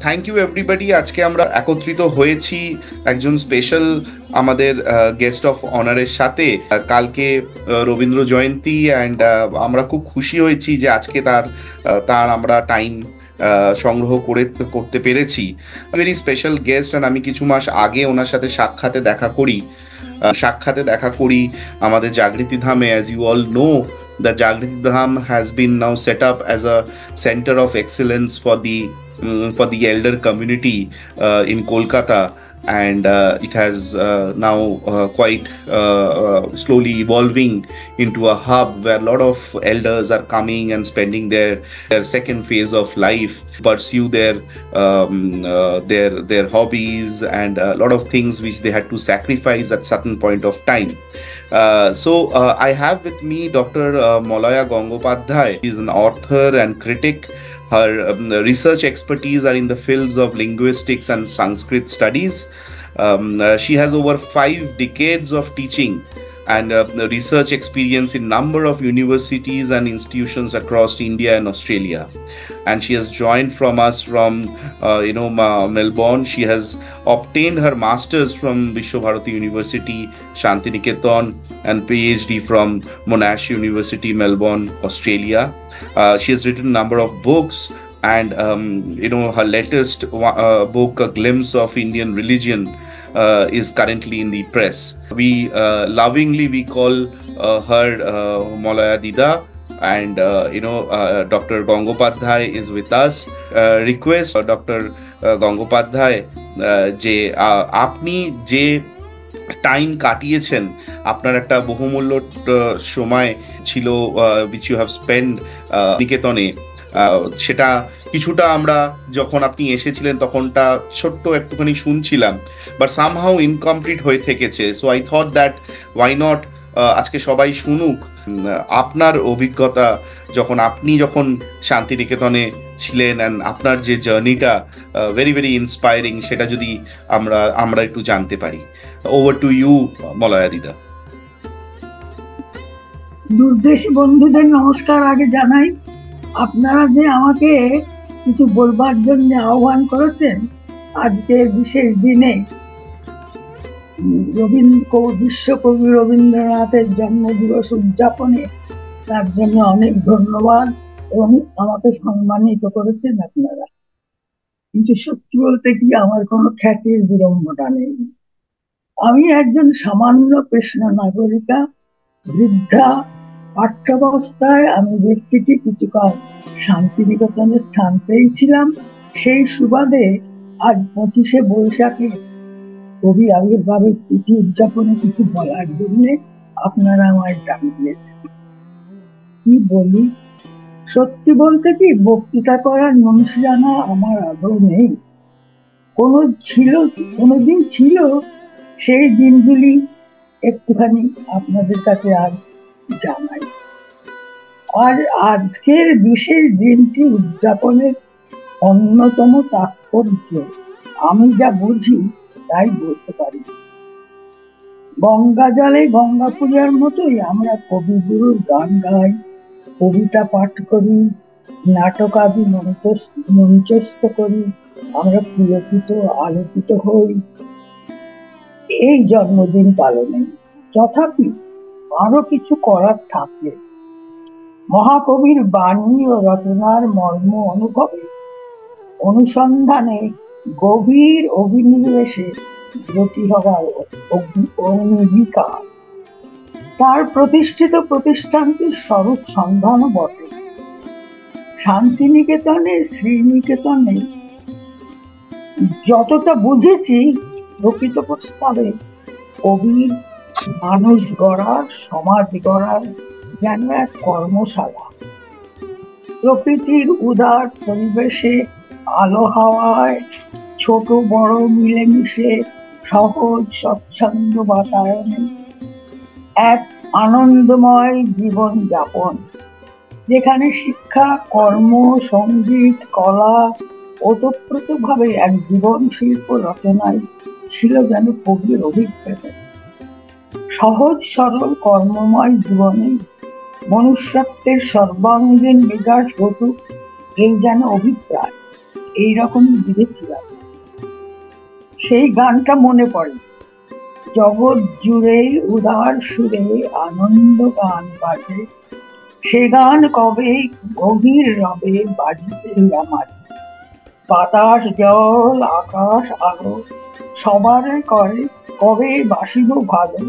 Thank you everybody. আজকে আমরা একত্রিত হয়েছি একজন স্পেশাল আমাদের গেস্ট অফ অনারের সাথে। কালকে রবীন্দ্র জয়ন্তী, অ্যান্ড আমরা খুব খুশি হয়েছি যে আজকে তার আমরা টাইম সংগ্রহ করতে পেরেছি। ভেরি স্পেশাল গেস্ট, অ্যান্ড আমি কিছু মাস আগে ওনার সাথে সাক্ষাতে দেখা করি আমাদের জাগৃতি ধামে। As you all know, the Jagriti Dham has been now set up as a center of excellence for the elder community in Kolkata, and it has now quite slowly evolving into a hub where a lot of elders are coming and spending their second phase of life, pursue their hobbies and a lot of things which they had to sacrifice at certain point of time. So I have with me Dr. Malaya Gangopadhyay. She is an author and critic. Her research expertise are in the fields of linguistics and Sanskrit studies. She has over 5 decades of teaching and research experience in number of universities and institutions across India and Australia. And she has joined from us from Melbourne. She has obtained her masters from Vishwabharati University, Shantiniketan, and PhD from Monash University, Melbourne, Australia. She has written a number of books, and her latest book, A Glimpse of Indian Religion, is currently in the press. We lovingly call her Malaya Dida, and Dr. Gangopadhyay is with us. Request Dr. Gangopadhyay যে আপনি যে time কাটিয়েছেন, আপনার একটা বহুমূল্য সময় ছিল which you have spent নিকেতনে, সেটা কিছুটা আমরা যখন আপনি এসেছিলেন তখনটা ছোট্ট একটুখানি শুনছিলাম, বাট সামহাউ ইনকমপ্লিট হয়ে থেকেছে। So I thought that why not আজকে সবাই শুনুক আপনার অভিজ্ঞতা, আপনি যখন শান্তিনিকেতনে ছিলেন, অ্যান্ড আপনার যে জার্নিটা ভেরি ভেরি ইন্সপায়ারিং, সেটা যদি আমরা একটু জানতে পারি। ওভার টু ইউ মলয়া দিদা। দূরদেশী বন্ধুদের নমস্কার আগে জানাই। আপনারা যে আমাকে কিছু বলবার জন্য আহ্বান করেছেন আজকের বিশেষ দিনে, বিশ্বকবি রবীন্দ্রনাথের জন্মদিবস উদযাপনে, তার জন্য অনেক ধন্যবাদ এবং আমাকে সম্মানিত করেছেন আপনারা। কিন্তু সত্যি বলতে কি, আমার কোনো খ্যাতির বিড়ম্বনা নেই। আমি একজন সামান্য কৃষ্ণ নাগরিকা, বৃদ্ধা। পাঠ্যাবস্থায় আমি ব্যক্তিটি কিছুকাল শান্তিনিকেতনে স্থান পেয়েছিলাম। সেই সুবাদে আজ 25শে বৈশাখে কবি আবির্ভাবের তিথি উদযাপনে কিছু বলার জন্য আপনারা আমায় ডাক দিয়েছেন। কি বলি, সত্যি বলতে কি, বক্তৃতা করার মনসিরানা আমার আদৌ নেই। কোনোদিন ছিল, সেই দিনগুলি একটুখানি আপনাদের কাছে আজ জানাই। আর আজকের বিশেষ দিনটি উদযাপনের অন্যতম তাৎপর্য আমি যা বুঝি তাই বলতে পারি। গঙ্গা জলে গঙ্গা পূজার মতোই আমরা কবিগুরুর গান গাই, কবিতা পাঠ করি, নাটক আদি মঞ্চস্থ করি, আমরা পুলকিত আলোকিত হই এই জন্মদিন পালনে। তথাপি আরো কিছু করার থাকে। মহাকবির বাণী ও রচনার মর্ম অনুসন্ধানে গভীর অভিনিবেশে ব্রতী হবার অঙ্গীকার। তার প্রতিষ্ঠিত প্রতিষ্ঠানটির স্বরূপ সন্ধানও বটে। শান্তিনিকেতনে, শ্রীনিকেতনে যতটা বুঝেছি, প্রকৃত প্রস্তাবে কবির মানুষ গড়ার, সমাজ গড়ার যেন এক কর্মশালা। প্রকৃতির উদার পরিবেশে, আলো হাওয়ায়, ছোট বড় মিলেমিশে সহজ স্বচ্ছন্দ বাতায়নে এক আনন্দময় জীবন যাপন, যেখানে শিক্ষা, কর্ম, সঙ্গীত, কলা ওতপ্রোতভাবে এক জীবন শিল্প রচনায় ছিল যেন কবির অভিজ্ঞতা। সহজ সরল কর্মময় জীবনে মনুষ্যত্বের সর্বাঙ্গীন বিকাশ ঘটুক, এই যেন অভিপ্রায়। এইরকম ভেবেছিলাম। সেই গানটা মনে পড়ে, জগৎ জুড়ে উদার সুরে আনন্দ গান বাজে, সে গান কবে গভীর রবে বাজিতে আমার। বাতাস জল আকাশ আলো সবার করে কবে বাসিব ভালো,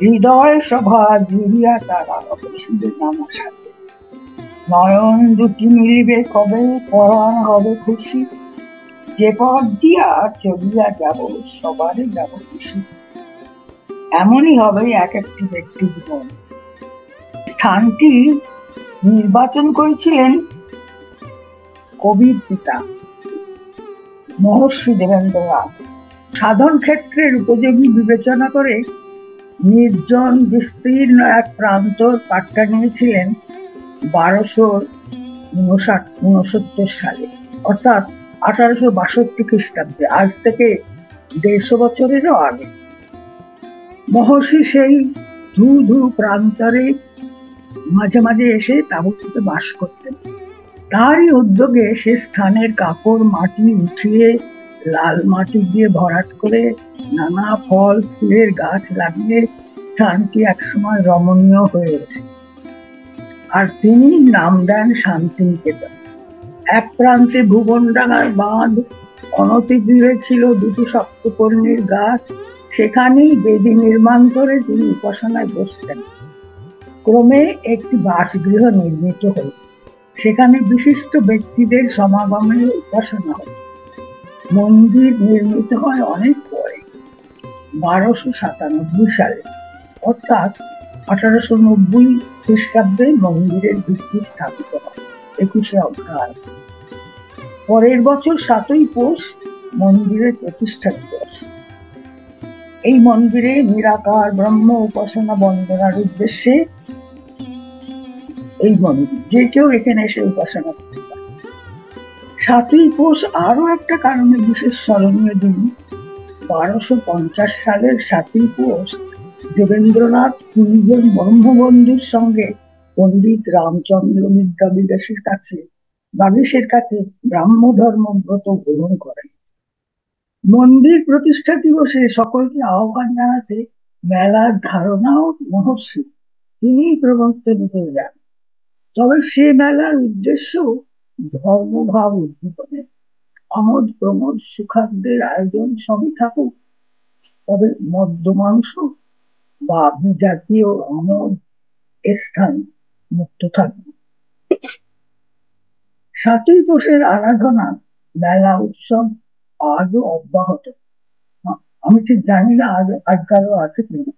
হৃদয় সভা জুড়িয়া তারা বসিবে নানা সাথে। নয়ন দুটি মিলিবে কবে পরাণ হবে খুশি, যে পথ দিয়া চলিয়া যাব সবারই যাব খুশি। এমনই হবে এক একটি ব্যক্তি জীবন। স্থানটি নির্বাচন করেছিলেন কবির পিতা মহর্ষি দেবেন্দ্রনাথ। সাধন ক্ষেত্রের উপযোগী বিবেচনা করে নির্জন বিস্তীর্ণ এক প্রান্তর পাট্টা নিয়েছিলেন 1269 সালে, অর্থাৎ 1862 খ্রিস্টাব্দে, আজ থেকে 150 বছরেরও আগে। মহর্ষি সেই ধু ধু প্রান্তরে মাঝে মাঝে এসে তাঁবুতে বাস করতেন। তারই উদ্যোগে সে স্থানের কাপড় মাটি উঠিয়ে লাল মাটি দিয়ে ভরাট করে নানা ফল ফুলের গাছ লাগিয়ে স্থানটি একসময় রমণীয় হয়ে ওঠে। আর তিনি নাম দেন শান্তিনিকেতন। এক প্রান্তে ভুবনডাঙ্গার বাঁধ, অনতি দূরে ছিল দুটি সপ্তপর্ণীর গাছ, সেখানেই বেদি নির্মাণ করে তিনি উপাসনায় বসতেন। ক্রমে একটি বাসগৃহ নির্মিত হল, সেখানে বিশিষ্ট ব্যক্তিদের সমাগমে উপাসনা হল। মন্দির নির্মিত হয় অনেক পরে, 1297 সালে, অর্থাৎ 1890 খ্রিস্টাব্দে মন্দিরের ভিত্তি স্থাপিত হয়, 21শে অগ্রহায়ণ। পরের বছর 7ই পৌষ মন্দিরের প্রতিষ্ঠা দিবস। এই মন্দিরে নিরাকার ব্রহ্ম উপাসনা বন্দনার উদ্দেশ্যে এই মন্দির যে কেউ এখানে এসে উপাসনা করতে পারে। 7ই পৌষ আরো একটা কারণে বিশেষ স্মরণীয় দিন। 1250 সালের 7ই পৌষ দেবেন্দ্রনাথ তিনজন ব্রহ্মবন্ধুর সঙ্গে পণ্ডিত রামচন্দ্র বাগীশের কাছে ব্রাহ্ম ধর্ম ব্রত গ্রহণ করেন। মন্দির প্রতিষ্ঠা দিবসে সকলকে আহ্বান জানাতে মেলার ধারণাও মহর্ষি, তিনি প্রবর্তন করে যান। তবে সে মেলার উদ্দেশ্য ধর্মভাব উদ্দীপনের। আমোদ প্রমোদ সুখাদ্যের আয়োজন সবই থাকুক, তবে মদ্য মাংস বা বিজাতীয় আমোদ স্থান মুক্ত থাকবে। 7ই পৌষের আরাধনা মেলা উৎসব আজও অব্যাহত। আমি ঠিক জানি না আজকালও আছে কিনা।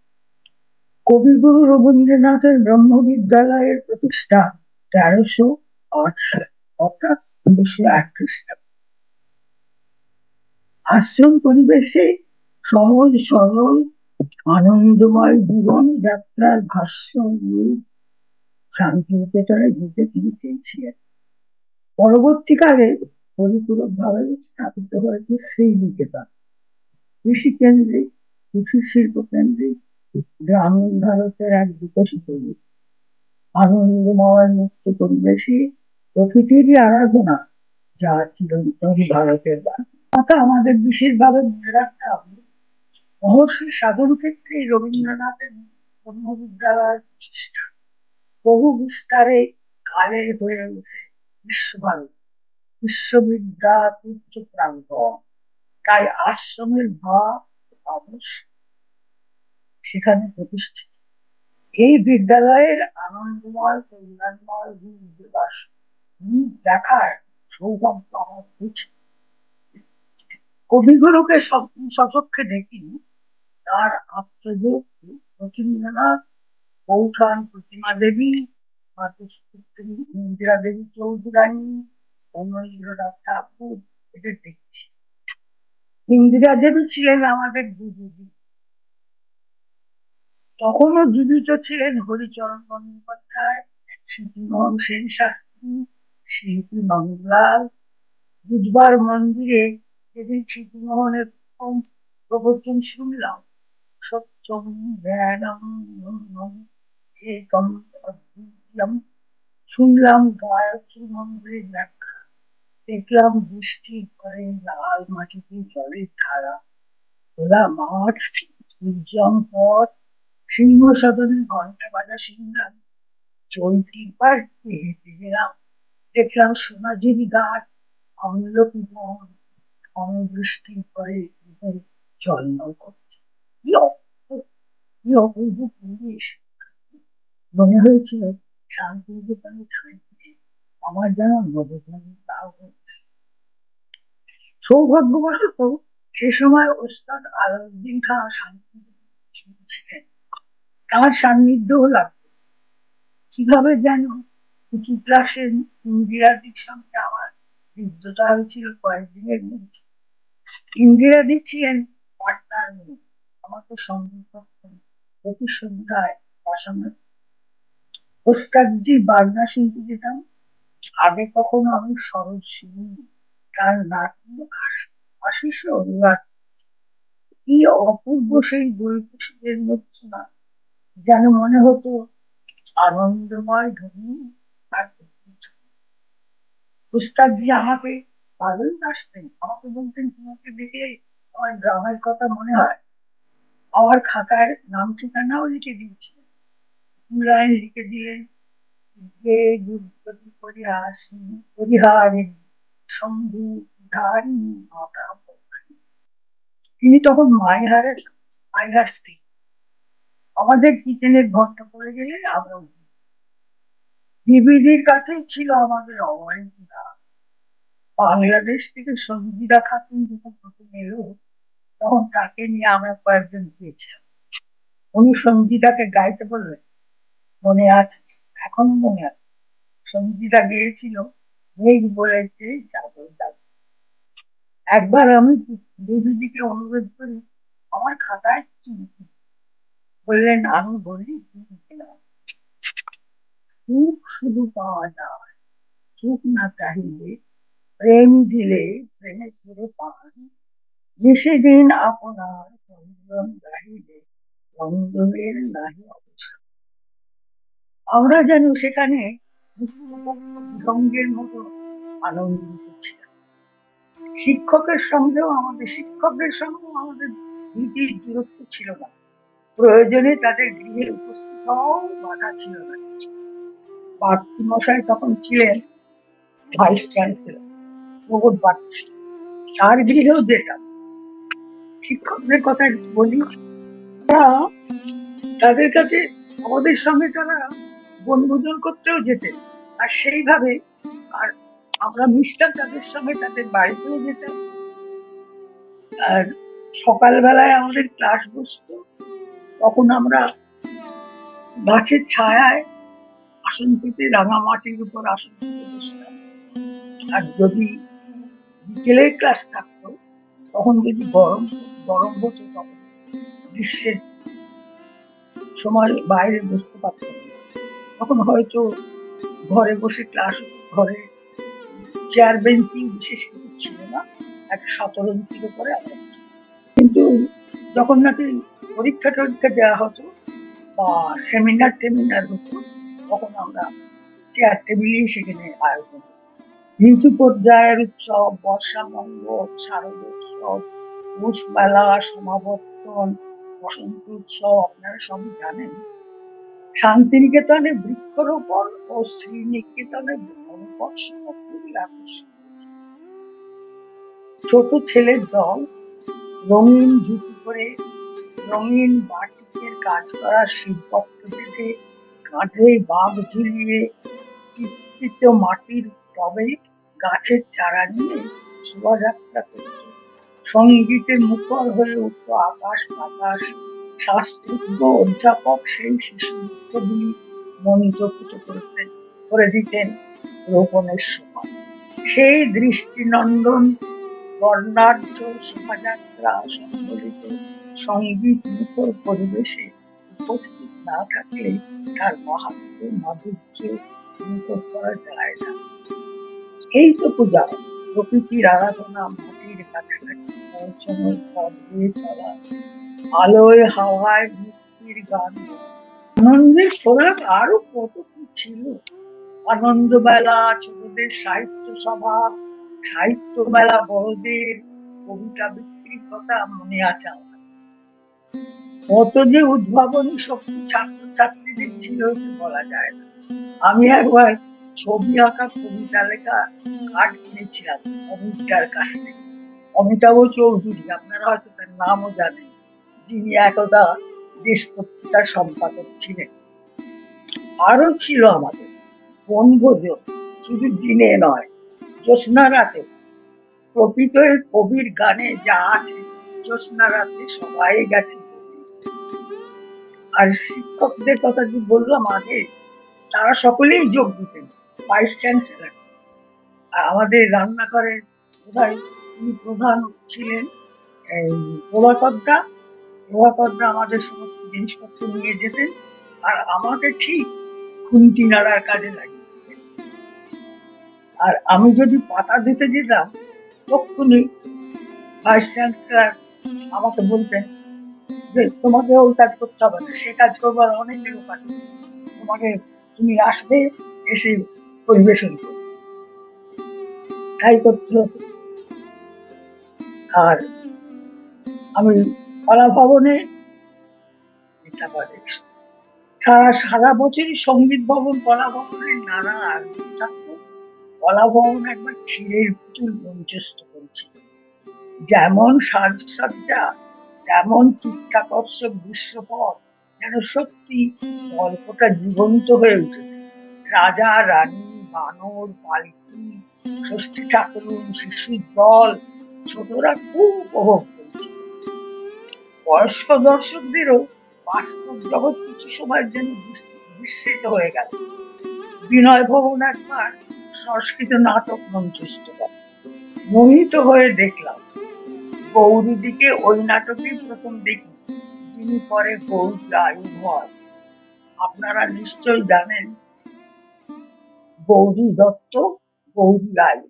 কবিগুরু রবীন্দ্রনাথের ব্রহ্মবিদ্যালয়ের প্রতিষ্ঠা 1308 সালে, অর্থাৎ 1901 খ্রিস্টাব্দে। আশ্রম পরিবেশে সহজ সরল আনন্দময় জীবন যাত্রার ভাষ্য শান্তিনিকেতনে দিতে তিনি চেয়েছিলেন। পরবর্তীকালে পরিপূরক ভাবে স্থাপিত হয়েছে শ্রীনিকেতন, কৃষি কেন্দ্রিক, কৃষি শিল্প কেন্দ্রিক, গ্রামীণ ভারতের এক বিকশিত রূপ। আনন্দময় মুক্ত পরিবেশে প্রকৃতিরই আরাধনা, যা চিরন্তন ভারতের কথা আমাদের বিশেষভাবে মনে রাখতে হবে। মহর্ষি সাধন ক্ষেত্রে রবীন্দ্রনাথের ব্রহ্মবিদ্যালয়ের প্রতিষ্ঠা বহু বিস্তারে কালে হয়ে ওঠে বিশ্বভারত, বিশ্ববিদ্যা তীর্থ প্রাঙ্গণ। তাই আশ্রমের ভাব অবশ্যই সেখানে প্রতিষ্ঠিত। এই বিদ্যালয়ের আনন্দময় কল্যাণময় দিবাস দেখার সৌভাগ্য আমার হয়েছে। কবিগুরুকে সচক্ষে দেখিনি, তার আত্মযোগ রবীন্দ্রনাথ, কৌঠান প্রতিমা দেবী, মাতৃপুত্রী ইন্দিরা দেবী চৌধুরানী, অমরেন্দ্রনাথ ঠাকুর, এদের দেখছি। ইন্দিরা দেবী ছিলেন আমাদের দিদি। তখনও জীবিত ছিলেন হরিচরণ বন্দ্যোপাধ্যায়, স্মৃতিমোহন সেন শাস্ত্রী, শিল্পী নন্দলাল। বুধবার মন্দিরে যেদিন স্মৃতিমোহনের প্রথম প্রবচন শুনলাম, সত্যম জ্ঞানম একম অদ্বিতীয়ম শুনলাম গায়ত্রী মন্ত্রের ব্যাখ্যা, দেখলাম বৃষ্টির পরে লাল মাটিতে জলের ধারা, খোলা মাঠ, নির্জন পথ, সিংহসদনে ঘন্টা বাজা শুনলাম, চৈতির পাশ দিয়ে হেঁটে গেলাম, দেখলাম সোনাঝুরি গাছ, আমলকি বন, অবৃষ্টির পরে ঝলমল করছে। কি অপূর্ব, কি অপূর্ব পরিবেশ! মনে হয়েছিল শান্তিনিকেতনে থাকতে আমার যেন নবজন্ম লাভ হয়েছে। সৌভাগ্যবশত সে সময় ওস্তাদ আলাউদ্দিন খাঁ শান্তিনিকেতনে ছিলেন, তার সান্নিধ্যও লাগতো। কিভাবে যেন উঁচু ক্লাসের ইন্দিরাদির সঙ্গে আমার যুদ্ধটা হয়েছিল কয়েকদিনের মধ্যে। ইন্দিরাদি ছিলেন পাটনার মেয়ে, আমাকে সঙ্গে করতেন প্রতি সন্ধ্যায় আসামে। ওস্তাদজি বাজনা শিল্পী যেতাম, আগে কখনো আমি সরল শুনিনি, তার নাটক আশিস রবিবার। কি অপূর্ব সেই বৈকুণ্ঠের মধ্যে, না যেন মনে হতো আনন্দময় ধ্বনি। আর উস্তাদজি আমাকে পাগল আসতেন, আমাকে বলতেন তোমাকে দেখে আমার গ্রামের কথা মনে হয়। আমার খাতায় নাম ঠিকানাও লিখে দিয়েছিলেন, লাইন লিখে দিলেন, যে যুদ্ধ পরিহাসী পরিহারে সন্ধি ধারিণী মাতা। তিনি তখন মাইহার স্ত্রী। আমাদের কিচেনের ঘরটা পড়ে গেলে আমরা ডিভিডির কাছেই ছিল আমাদের অবহেলা। বাংলাদেশ থেকে সঞ্জিদা খাতুন যখন প্রথম এলো, তখন তাকে নিয়ে আমরা কয়েকজন গিয়েছিলাম। উনি সঞ্জিদাকে গাইতে বললেন, মনে আছে? এখন মনে আছে। সঞ্জিদা গিয়েছিল, মেঘ বলেছে যাবো যাবো। একবার আমি দিদিকে অনুরোধ করি আমার খাতায় কি লিখি? বললেন, আমি বলি সুখ শুধু পাওয়া যায়, সুখ না চাহিলে, প্রেম দিলে প্রেমে ফিরে পান, নিষেদিন আপনার চন্দন গাহিলে চন্দনের নাহি অবসান। আমরা যেন সেখানে বিহঙ্গের মতো আনন্দিত ছিলাম। শিক্ষকের সঙ্গেও আমাদের ভীতির দূরত্ব ছিল না। প্রয়োজনে তাদের গৃহে উপস্থিত হওয়াও বাধা ছিল না। বাগচি মশাই তখন ছিলেন ভাইস চ্যান্সেলর, প্রবোধ বাগচি। তার গৃহেও যেতাম। শিক্ষকদের কথা বলি, তাদের কাছে আমাদের সঙ্গে তারা বনভোজন করতেও যেতেন, আর সেইভাবে আর আমরা মিশতাম তাদের সঙ্গে, তাদের বাড়িতেও যেতাম। আর সকালবেলায় আমাদের ক্লাস বসতো, তখন আমরা গাছের ছায়ায় আসন পেতে রাঙামাটির উপর আসন পেতে বসতাম। আর যদি বিকেলের ক্লাস থাকতো, তখন যদি গরম গরম হতো, তখন গ্রীষ্মের সময় বাইরে বসতে পারতাম না। তখন হয়তো ঘরে বসে ক্লাস, ঘরে চেয়ার বেঞ্চিং বিশেষ কিছু ছিল না, একটা শতরঞ্চির উপরে আমরা। কিন্তু যখন নাকি পরীক্ষা টরীক্ষা দেওয়া হতো বা সেমিনার হতো, তখন আমরা চেয়ার টেবিলেই সেখানে আয়োজন। ঋতু পর্যায়ের উৎসব, বর্ষা মঙ্গল, শারদোৎসব, পৌষ মেলা, সমাবর্তন, বসন্ত উৎসব আপনারা সবই জানেন। শান্তিনিকেতনে বৃক্ষরোপণ ও শ্রীনিকেতনে বনবর্ষ খুবই আকর্ষণীয়। ছোট ছেলের দল রঙিন জুতি পরে, রঙিন বাটিকের কাজ করা শিবপত্র বেঁধে, কাঁধে বাঘ ঝুলিয়ে, চিত্রিত মাটির টবে গাছের চারা নিয়ে শোভাযাত্রা করত। সঙ্গীতে মুখর হয়ে উঠত আকাশ বাতাস। শাস্ত্রজ্ঞ অধ্যাপক সেই শিশু বৃক্ষগুলি মনোযোগিত করে দিতেন রোপণের সময়। সেই দৃষ্টিনন্দন বর্ণাঢ্য শোভাযাত্রা সম্বলিত সঙ্গীত মুখর পরিবেশে উপস্থিত না থাকলে তার মাহাত্ম্য মাধুর্য অনুভব করা যায় না। এই তো পূজা, প্রকৃতির আরাধনা, মাটির কাছাকাছি পৌঁছানোর পথ দিয়ে চলা, আলোয় হাওয়ায় মুক্তির গান, আনন্দের খোরাক, আরো কত ছিল। আনন্দ মেলা, ছোটদের সাহিত্য সভা, সাহিত্য মেলা, বড়দের কবিতা বিক্রির কথা মনে আছে আমার। কত যে উদ্ভাবনী শক্তি ছাত্রছাত্রীদের ছিল বলা যায় না। আমি একবার ছবি আঁকা, কবিতা লেখা কার্ড কিনেছিলাম অমিতার কাছ থেকে। অমিতাভ চৌধুরী, আপনারা হয়তো তার নামও জানেন, যিনি একদা দেশ পত্রিকার সম্পাদক ছিলেন। আরো ছিল আমাদের বনভোজন, শুধু দিনে নয়, জ্যোৎস্না রাতে। প্রকৃত কবির গানে যা আছে, জ্যোৎস্না রাতে সবাই গেছে। আর শিক্ষকদের কথা যে বললাম আগে, তারা সকলেই যোগ দিতেন। ভাইস চ্যান্সেলর, আর আমাদের রান্নাঘরের বোধহয় তিনি প্রধান ছিলেন প্রভাকরদা। প্রভাকরদা আমাদের সমস্ত জিনিসপত্র নিয়ে যেতেন, আর আমাকে ঠিক খুন্তি নাড়ার কাজে লাগিয়ে দিতেন। আর আমি যদি পাতা দিতে যেতাম, তখনই ভাইস চ্যান্সেলর আমাকে বলতেন যে তোমাকে ওই কাজ করতে হবে না, সে কাজ করবার অনেক লোক আছে, তোমাকে, তুমি আসবে, এসে পরিবেশন করবে, তাই করতে হবে। আর আমি কলা ভবনে সারা বছরই সঙ্গীত ভবন, কলা ভবনের নানা আয়োজন থাকতো। কলা ভবন একবার ক্ষীরের পুতুল মঞ্চস্থ করেছিল। যেমন সাজসজ্জা, তেমন চিত্তাকর্ষক দৃশ্যপট, যেন সত্যি গল্পটা জীবন্ত হয়ে উঠেছে। রাজা, রানী, বানর, পালকি, ষষ্ঠী ঠাকুরুন, শিশুর দল, ছোটরা খুব উপভোগ করেছে। বয়স্ক দর্শকদেরও বাস্তব জগৎ কিছু সময়ের জন্য বিস্মৃত হয়ে গেল। বিনয় ভবন একবার সংস্কৃত নাটক মঞ্চস্থ করে। মোহিত হয়ে দেখলাম। গৌরীদিকে ওই নাটকেই প্রথম দেখি, যিনি পরে গৌরী আয়ু হয়। আপনারা নিশ্চয় জানেন গৌরী দত্ত, গৌরী আয়ু।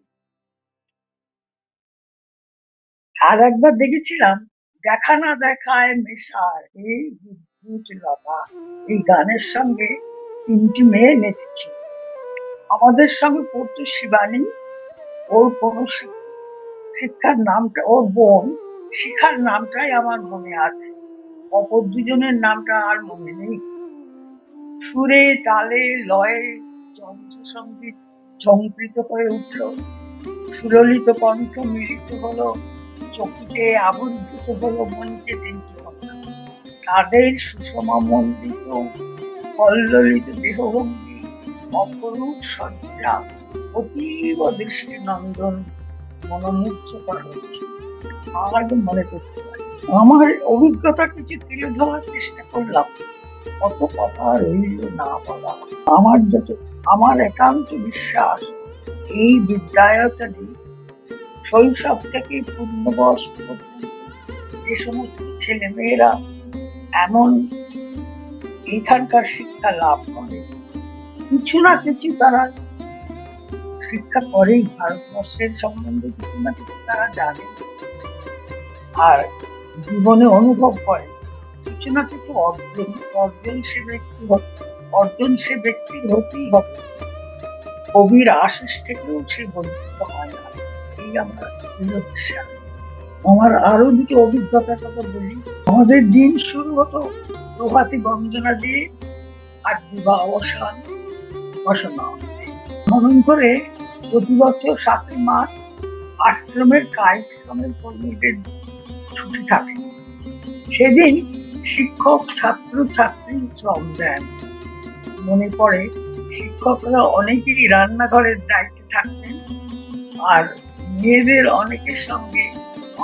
আর একবার দেখেছিলাম দেখা না দেখায় মেশার এই বিদ্যুৎ লতা, এই গানের সঙ্গে 3টি মেয়ে নেচেছিল। আমাদের সঙ্গে পড়তো শিবানী, ওর কোন শিক্ষার নামটা, ওর বোন শিখার নামটাই আমার মনে আছে, অপর দুজনের নামটা আর মনে নেই। সুরে, তালে, লয়ে যন্ত্র সঙ্গীত ঝঙ্কৃত হয়ে উঠল, সুললিত কণ্ঠ মিলিত হলো, চকিতে আবদ্ধ হলো মঞ্চে 3টি কথা। তাদের সুষমা মন্ডিত কল্লিত দেহভঙ্গি, অপরূপ সজ্জা, অতীব দৃষ্টিনন্দন, মনোমুগ্ধকর হচ্ছে। আর মনে করতে পারি আমার অভিজ্ঞতা কিছু তুলে ধরার চেষ্টা করলাম, কত কথা রইল না বলা। আমার একান্ত বিশ্বাস, এই বিদ্যায়তনে শৈশব থেকে পূর্ণ বয়স পর্যন্ত যে সমস্ত ছেলে মেয়েরা এমন এখানকার শিক্ষা লাভ করে, কিছু না কিছু তারা শিক্ষা করেই, ভারতবর্ষের সম্বন্ধে কিছু না কিছু তারা জানে আর জীবনে অনুভব করে, কিছু না কিছু অর্জন সে ব্যক্তির হতেই হবে। কবির আশিস থেকেও সে বঞ্চিত হয় না, এই আমার বিশ্বাস। আমার আরো দুটো অভিজ্ঞতার কথা বলি। আমাদের দিন শুরু হতো প্রভাতী বন্দনা দিয়ে, আর বিবাহ অবসান ঘোষণা। মনন করে প্রতি বছর 7 মাস আশ্রমের কায়িক শ্রমের কর্মীদের ছুটি থাকে। সেদিন শিক্ষক ছাত্র ছাত্রী শ্রম দেন। মনে পড়ে শিক্ষকরা অনেকেই রান্নাঘরের দায়িত্বে থাকতেন, আর মেয়েদের অনেকের সঙ্গে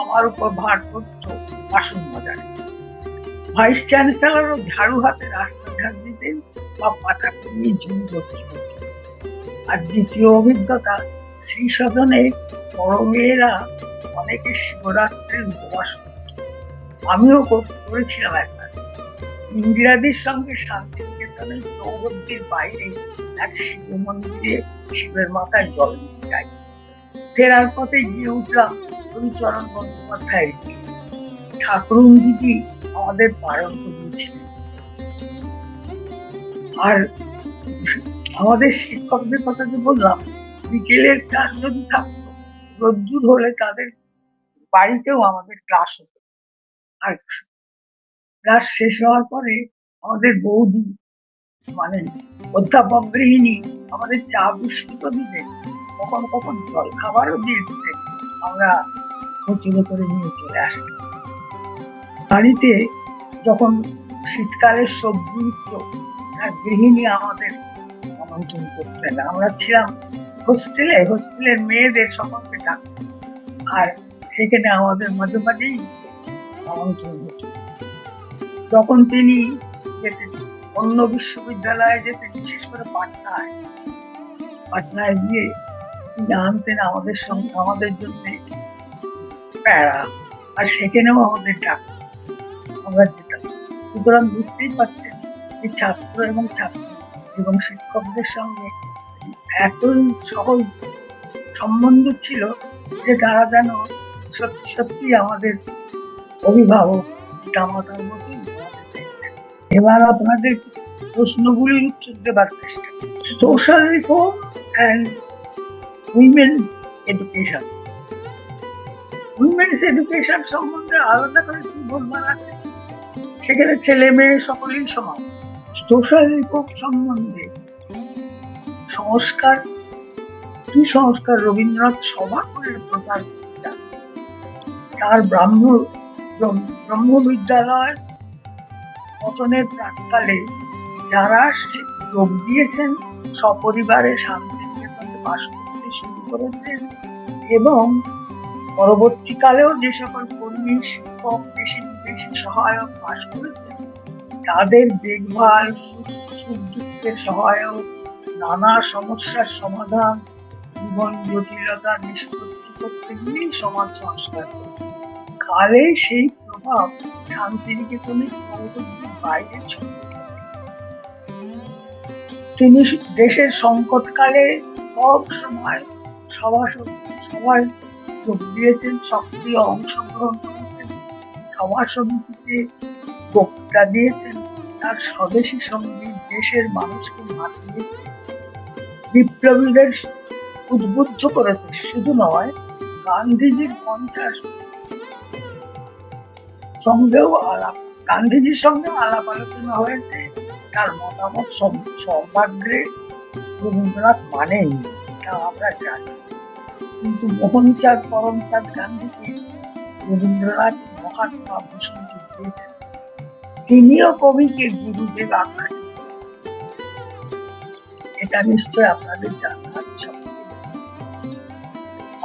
আমার উপর ভার পড়ত বাসন মাজার। ভাইস চ্যান্সেলরও ঝাড়ু হাতে রাস্তা ঝাড় দিতেন বা পাতা কমিয়ে ঝুল ভর্তি করতেন। আর দ্বিতীয় অভিজ্ঞতা, শ্রী সদনে বড় মেয়েরা অনেকে শিবরাত্রির উপবাস করত। আমিও করেছিলাম একবার। ইন্দিরাদির সঙ্গে শান্তিনিকেতনের চৌহদ্দির বাইরে এক শিব মন্দিরে শিবের মাথায় জল দিতে যাই। ফেরার পথে গিয়ে উঠলাম হরিচরণ বন্দ্যোপাধ্যায়ের। ঠাকুরুন দিদি আমাদের পালন করিয়েছিলেন। আর আমাদের শিক্ষকদের কথা যে বললাম, বিকেলের ক্লাস যদি থাকতো, রোদ্দুর হলে তাদের বাড়িতেও আমাদের ক্লাস হতো। আর ক্লাস শেষ হওয়ার পরে আমাদের বৌদি, মানে অধ্যাপক গৃহিণী, আমাদের চা বিস্কুট দিতেন, কখনো কখনো জল খাবারও দিয়ে দিতেন। আমরা হোটেলে করে নিয়ে চলে আসতাম। বাড়িতে যখন শীতকালের সবজি উঠত, তার গৃহিণী আমাদের আমন্ত্রণ করতেন। আমরা ছিলাম হোস্টেলের মেয়েদের সকলকে ডাকতেন, আর সেখানে আমাদের মাঝে মাঝেই আমন্ত্রণ হতো। যখন তিনি যেতেন অন্য বিশ্ববিদ্যালয়ে যেতেন, বিশেষ করে পাটনায় গিয়ে তিনি আনতেন আমাদের জন্য প্যারা, আর সেখানেও আমাদের ডাকতেন, আমরা যেতাম। সুতরাং বুঝতেই পারছেন যে ছাত্র এবং ছাত্রী এবং শিক্ষকদের সঙ্গে এতই সহজ সম্বন্ধ ছিল যে তারা যেন সত্যি সত্যি আমাদের অভিভাবক, জামাতার মতোই। এবার আপনাদের প্রশ্নগুলির উত্তর দেবার চেষ্টা করি। Social reform and women education. Women's education সম্বন্ধে আলাদা করে কি বলবার আছে? সেখানে ছেলে মেয়ে সকলেই সমান। সোশ্যাল রিফর্ম সম্বন্ধে সংস্কার, কি সংস্কার রবীন্দ্রনাথ সভা করে প্রচার করেছেন। তার ব্রহ্ম বিদ্যালয় পতনের প্রাক্কালে যারা যোগ দিয়েছেন, সপরিবারে শান্তিনিকেতনে বাস করতে শুরু করেছেন, এবং পরবর্তীকালেও যে সকল কর্মী, শিক্ষক, দেশি বিদেশি সহায়ক বাস করেছেন, তাদের দেখভাল, সুখ দুঃখের সহায়ক, নানা সমস্যার সমাধান, জীবন জটিলতা নিষ্পত্তি করতে গিয়েই সমাজ সংস্কার করেছে। কালে সেই প্রভাব শান্তিনিকেতনের বাইরে ছড়িয়ে পড়ে। তিনি দেশের সংকটকালে সব সময় সবাই যোগ দিয়েছেন, সক্রিয় অংশগ্রহণ করেছেন, সভা সমিতিতে বক্তৃতা দিয়েছেন, তার স্বদেশী সঙ্গীত দেশের মানুষকে মাতিয়েছে, বিপ্লবীদের উদ্বুদ্ধ করেছে। শুধু নয়, গান্ধীজির গান্ধীজির সঙ্গেও আলাপ আলোচনা হয়েছে। তার মতামত সর্বাগ্রে রবীন্দ্রনাথ মানেন, তা আমরা জানি। কিন্তু মোহনচাঁদ করমচাঁদ গান্ধীকে রবীন্দ্রনাথ মহাত্মা ভূষণ দিয়েছেন। তিনিও কবিকে গুরুদেব আখ্যা দিয়েছেন। এটা নিশ্চয় আপনাদের জানা আছে।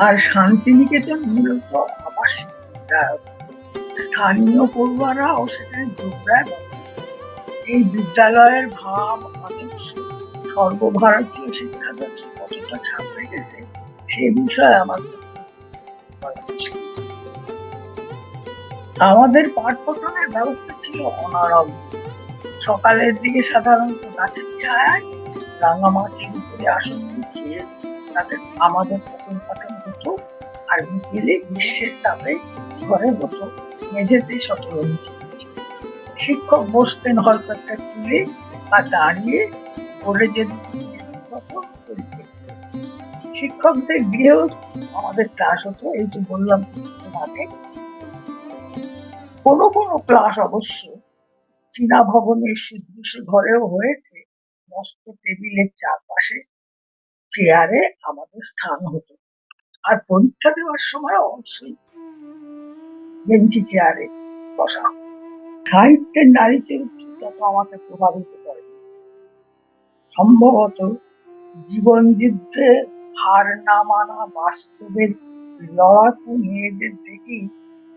আর শান্তিনিকেতন মূলত আবাসিক বিদ্যালয়, স্থানীয় পড়ুয়ারাও সেখানে যোগ দেয়। এই বিদ্যালয়ের ভাব, আদর্শ সর্বভারতীয় শিক্ষাদর্শে কতটা ছাপ রেখেছে সে বিষয়ে আমাদের পাঠ পঠনের ব্যবস্থা ছিল অনারব। সকালের দিকে সাধারণত গাছের ছায়ায় রাঙামাটির উপরে আসন বিছিয়ে তাদের আমাদের পঠন পাঠন হতো, আর বিকেলে গ্রীষ্মের তাপে ঘরে হতো মেঝেতে শতরঞ্জি। শিক্ষক বসতেন হয়তো একটা তুলে বা দাঁড়িয়ে, বলে যদি শিক্ষকদের গৃহেও আমাদের ক্লাস হতো। এই তো বললাম আগে। কোনো কোনো ক্লাস অবশ্য চীনা ভবনের সুদৃশ্য ঘরেও হয়েছে। মস্ত টেবিলের চারপাশে চেয়ারে আমাদের স্থান হতো, আর পরীক্ষা দেওয়ার সময় অবশ্যই বেঞ্চি চেয়ারে বসা। সাহিত্যের নারী চরিত্র আমাকে প্রভাবিত করে। সম্ভবত জীবন যুদ্ধে হার না মানা বাস্তবের লড়াকু মেয়েদের দেখেই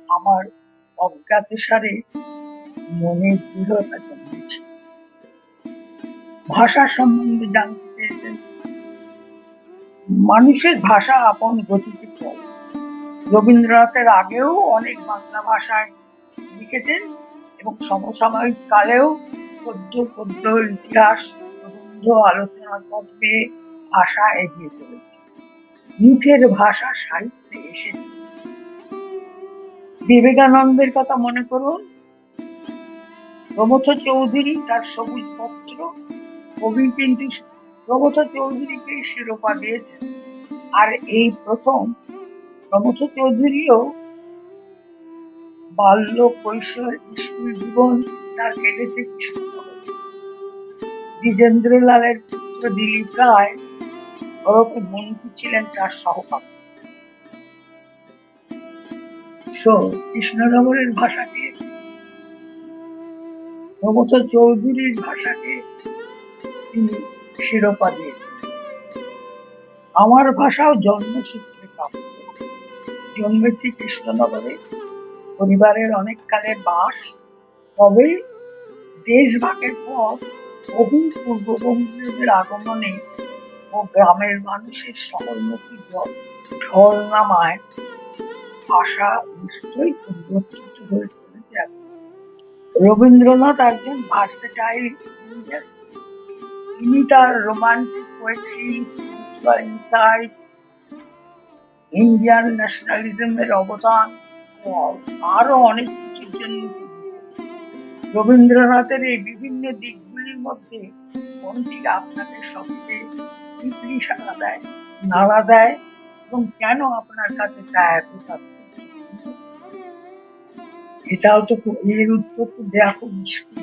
আমার অজ্ঞাতসারে মনে দৃঢ়তা জন্মেছে। ভাষা সম্বন্ধে জানতে চেয়েছেন। মানুষের ভাষা আপন গতিতে চলে। রবীন্দ্রনাথের আগেও অনেক বাংলা ভাষায় লিখেছেন, এবং সমসাময়িক কালেও পদ্য ইতিহাস প্রবন্ধ আলোচনা পথে ভাষা এগিয়ে চলেছে। মুখের ভাষা সাহিত্যে এসেছে। বিবেকানন্দের কথা মনে করুন। প্রমথ চৌধুরী তার সবুজ পত্র, কবি কিন্তু প্রমথ চৌধুরীকে শিরোপা দিয়েছেন। আর এই প্রথম প্রমথ চৌধুরীও বাল্য কৈশোর স্কুল জীবন তার কেটেছে কৃষ্ণনগরে। দ্বিজেন্দ্রলালের পুত্র দিলীপ রায় ওরফে মন্ত্রী ছিলেন তার সহপাঠী। কৃষ্ণনগরের ভাষাকে, প্রমথ চৌধুরীর ভাষাকে তিনি শিরোপা দিয়েছেন। আমার ভাষাও জন্মসূত্রে প্রাপ্ত। জন্মেছি কৃষ্ণনগরে, পরিবারের অনেক কালের বাস। তবে দেশ ভাগের পর বহু পূর্ববঙ্গীয়দের আগমনে ও গ্রামের মানুষের শহরমুখী ঢল নামায় ভাষা নিশ্চয়ই পরিবর্তিত হয়ে চলেছে। রবীন্দ্রনাথ একজন ভার্সেটাইল জিনিয়াস। তিনি তার romantic poetry, spiritual insight, Indian ন্যাশনালিজমের অবদান আরো অনেক কিছুর জন্য রবীন্দ্রনাথের এই বিভিন্ন দিকগুলির মধ্যে কোনটি আপনাকে সবচেয়ে ডিপলি নাড়া দেয় এবং কেন আপনার কাছে তা এত তাৎপর্য? এটাও তো এর উত্তর তো দেওয়া খুব মুশকিল।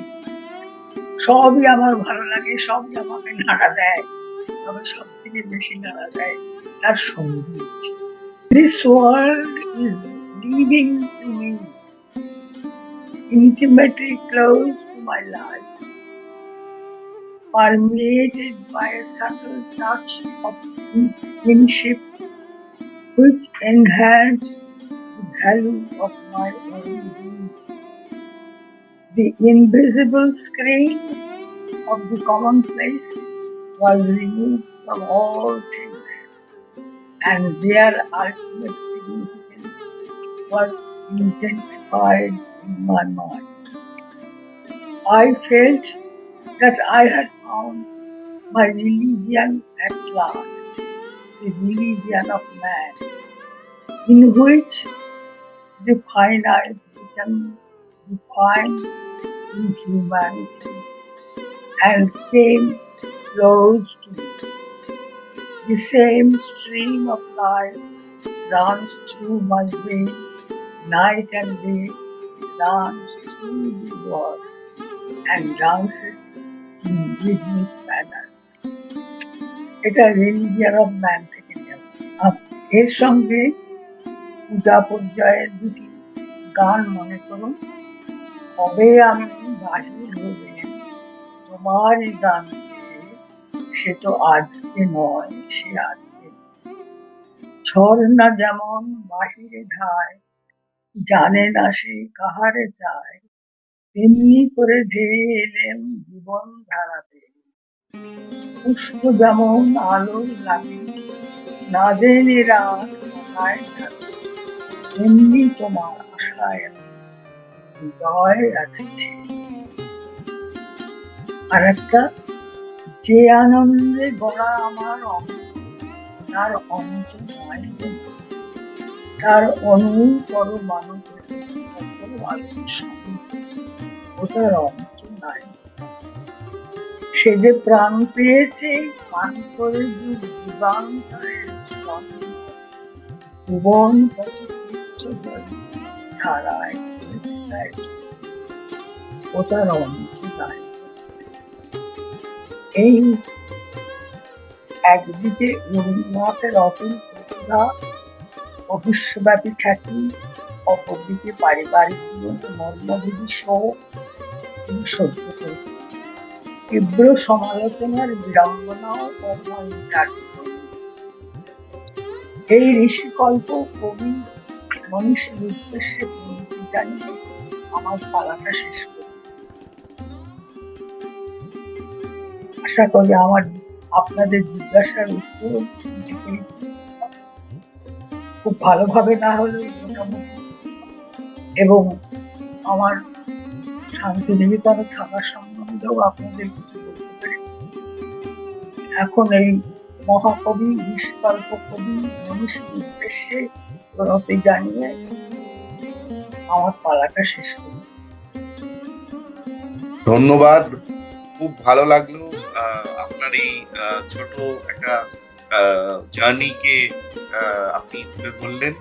সবই আমার ভালো লাগে, সবই আমাকে নাড়া দেয়, তবে সব থেকে বেশি নাড়া দেয় তার সঙ্গীত। This world is leaving to me, intimately close to my life, permeated by a subtle touch of kinship which enhanced the value of my own being. The invisible screen of the commonplace was removed from all things, and their ultimate significance was intensified in my mind. I felt that I had found my religion at last, the religion of man, in which the finite became defined in humanity and came close to me. The same stream of life runs through my veins night and day, runs through the world and dances in rhythmic manner. এটা religion of man থেকে নেওয়া। এর সঙ্গে পূজা পর্যায়ের দুটি গান মনে করুন। কবে আমি বাহির হলেন তোমারই গান, সে তো আজকে নয়, সে আজকে। ঝর্ণা যেমন বাহিরে ধায়, জানে না সে কাহারে চায়, তেমনি করে ধেয়ে এলেম জীবন ধারাতে। পুষ্প যেমন আলোর লাগে, না জেনে রাত কোথায় থাকে, তেমনি তোমার আশায় হৃদয় আছে। আর একটা, যে আনন্দে গড়া আমার অঙ্গ, তার অন্ত নয়, তার অনুপর মানুষের ওটার অন্ত নাই। সে যে প্রাণ পেয়েছে পান করে যুগ যুগান্তরের ভুবন কত ধারায় ওটার অন্ত নাই। এই একদিকে রবীন্দ্রনাথের অতুল প্রতিভা ও বিশ্বব্যাপী খ্যাতি, অপরদিকে পারিবারিক জীবনে মর্মভেদী শোক তিনি সহ্য করেছেন। তীব্র সমালোচনার বিড়ম্বনাও এই ঋষিকল্প কবি মনীষীর উদ্দেশ্যে প্রণতি জানিয়ে আমার পালাটা শেষ করি। আশা করি আমার আপনাদের জিজ্ঞাসার উত্তর শুনতে পেরেছি, খুব ভালোভাবে না হলেও মোটামুটি, এবং আমার শান্তিনিকেতনে থাকার সম্বন্ধেও আপনাদের কিছু বলতে পেরেছি। এখন এই মহাকবি নিষ্কল্প কবি মনীষীর উদ্দেশ্যে প্রণতি জানিয়ে আমার পালাটা শেষ করি। ধন্যবাদ, খুব ভালো লাগলো আপনার আপনার এই ছোট একটা জার্নিকে আপনি তুলে ধরলেন।